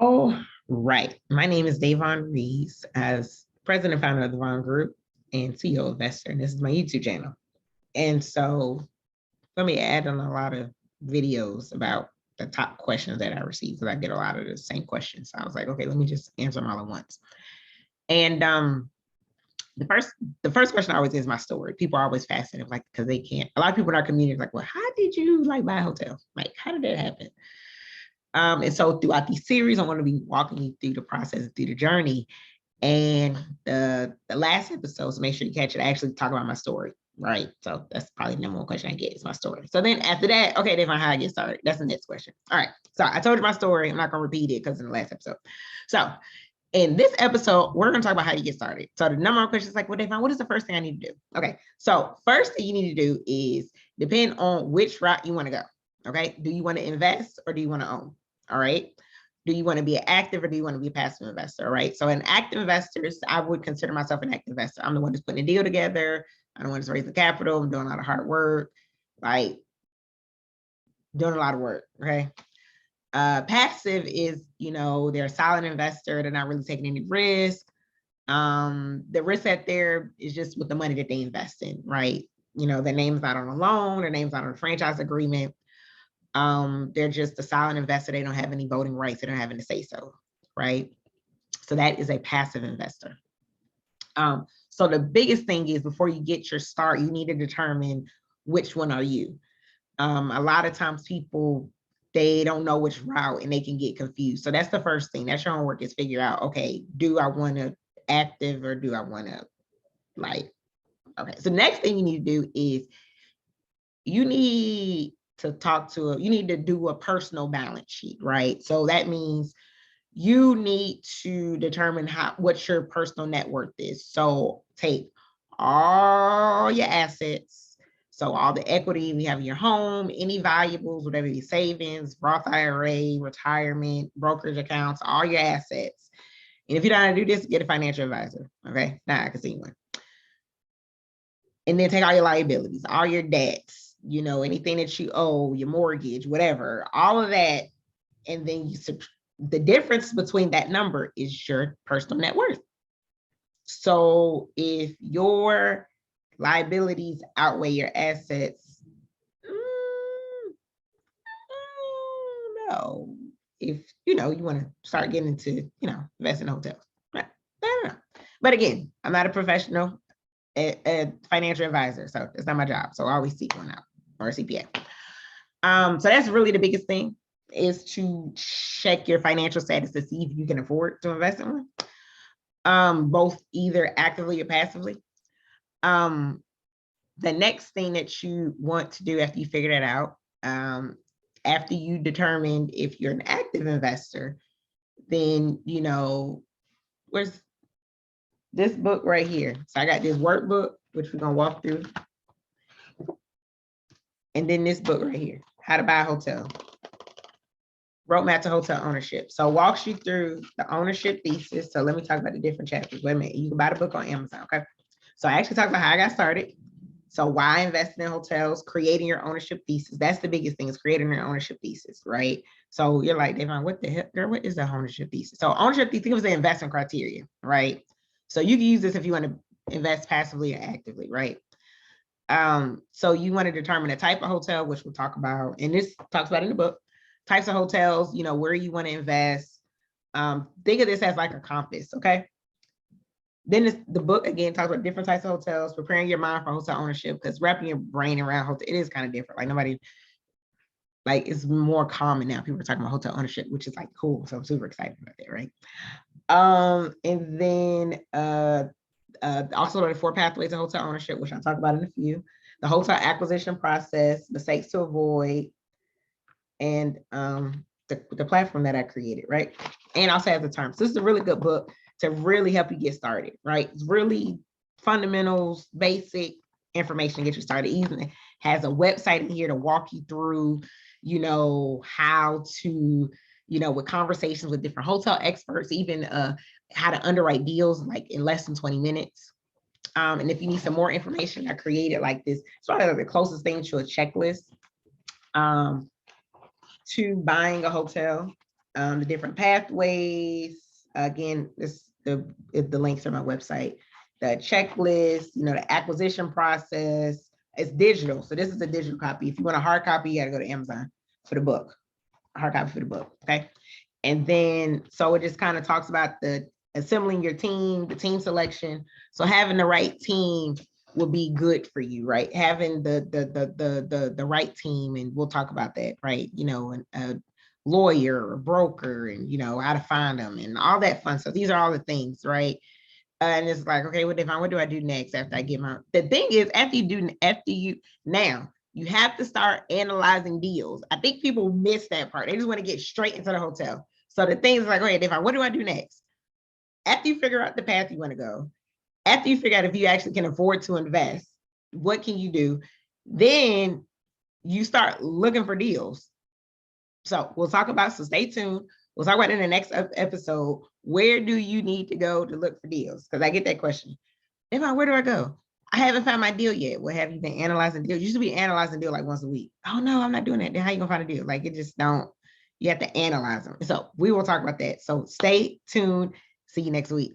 Oh, right. My name is Davon Rees, as president and founder of the Vaughn Group and CEO of Investor, and this is my YouTube channel. And so let me add on a lot of videos about the top questions that I receive because I get a lot of the same questions. So I was like, okay, let me just answer them all at once. And the first question always is my story. People are always fascinated, like, because they can't. A lot of people in our community are like, well, how did you like buy a hotel? Like, how did that happen? And so throughout these series, I'm going to be walking you through the process, through the journey. And the last episode, so make sure you catch it. I actually talk about my story, right? So that's probably the number one question I get is my story. So then after that, okay, then how I get started. That's the next question. All right. So I told you my story. I'm not going to repeat it because in the last episode. So in this episode, we're going to talk about how you get started. So the number one question is like, well, Davon, what is the first thing I need to do? Okay. So first thing you need to do is depend on which route you want to go. Okay. Do you want to invest or do you want to own? All right. Do you want to be an active or do you want to be a passive investor? All right. So an active investor, I would consider myself an active investor. I'm the one that's putting a deal together. I'm the one that's raising the capital. I'm doing a lot of hard work, like doing a lot of work. Okay. Passive is, they're a silent investor. They're not really taking any risk. The risk that there is just with the money that they invest in, right? Their name's not on a loan, their name's not on a franchise agreement. They're just a silent investor. They don't have any voting rights. They don't have any say so, right? So that is a passive investor. So the biggest thing is before you get your start, you need to determine which one are you. A lot of times people, they don't know which route and they can get confused. So that's the first thing. That's your homework is figure out, okay, do I want to active or do I want to okay. So next thing you need to do is you need to do a personal balance sheet, right? So that means you need to determine what your personal net worth is. So take all your assets, so all the equity you have in your home, any valuables, whatever your savings, Roth IRA, retirement, brokerage accounts, all your assets. And if you don't know how to do this, get a financial advisor. Okay, now I can see one. And then take all your liabilities, all your debts, anything that you owe, your mortgage, whatever, all of that. And then the difference between that number is your personal net worth. So if your liabilities outweigh your assets, no. If you want to start getting into invest in hotels, right? I don't know. But again, I'm not a professional a financial advisor, so it's not my job. So I always seek one out, or a CPA. So that's really the biggest thing, is to check your financial status to see if you can afford to invest in one, both either actively or passively. The next thing that you want to do after you figure that out, after you determine if you're an active investor, then where's this book right here. So I got this workbook, which we're gonna walk through. And then this book right here, How to Buy a Hotel. Roadmap to Hotel Ownership. So walks you through the ownership thesis. So let me talk about the different chapters. Wait a minute, you can buy the book on Amazon, okay? So I actually talked about how I got started. So why invest in hotels, creating your ownership thesis. That's the biggest thing, is creating your ownership thesis, right? So you're like, Davon, what the hell, girl, what is the ownership thesis? So ownership thesis, think of the investment criteria, right? So you can use this if you want to invest passively or actively, right? So you want to determine a type of hotel, which we'll talk about, and this talks about in the book, types of hotels, where you want to invest. Think of this as like a compass, okay? Then the book, again, talks about different types of hotels, preparing your mind for hotel ownership, because wrapping your brain around hotel, it is kind of different. Like nobody, like it's more common now. People are talking about hotel ownership, which is like cool. So I'm super excited about that, right? And then also the 4 pathways of hotel ownership, which I'll talk about in a few. The hotel acquisition process, mistakes to avoid, and the platform that I created, right? And also has the terms. So this is a really good book to really help you get started, right? It's really fundamentals, basic information to get you started. Even has a website in here to walk you through, how to, with conversations with different hotel experts, even how to underwrite deals like in less than 20 minutes. And if you need some more information, I created like this. It's probably the closest thing to a checklist to buying a hotel. the different pathways. Again, the links are my website. The checklist, the acquisition process. It's digital, so this is a digital copy. If you want a hard copy, you got to go to Amazon for the book. Hard copy for the book. Okay, and then so it just kind of talks about the assembling your team, the team selection. So having the right team will be good for you, right? Having the right team, and we'll talk about that, right? A lawyer or broker, and how to find them and all that fun stuff. These are all the things, right? And it's like, okay, what do I do next after I get my? The thing is, now you have to start analyzing deals. I think people miss that part. They just want to get straight into the hotel. So the thing is like, okay, Devon, what do I do next? After you figure out the path you want to go, after you figure out if you actually can afford to invest, what can you do? Then you start looking for deals. So we'll talk about, so stay tuned. We'll talk about in the next episode, where do you need to go to look for deals? Because I get that question. Devon, where do I go? I haven't found my deal yet. What have you been analyzing deals? You should be analyzing deal like once a week. Oh no, I'm not doing that. Then how you gonna find a deal? Like, it just don't, you have to analyze them. So we will talk about that. So stay tuned. See you next week.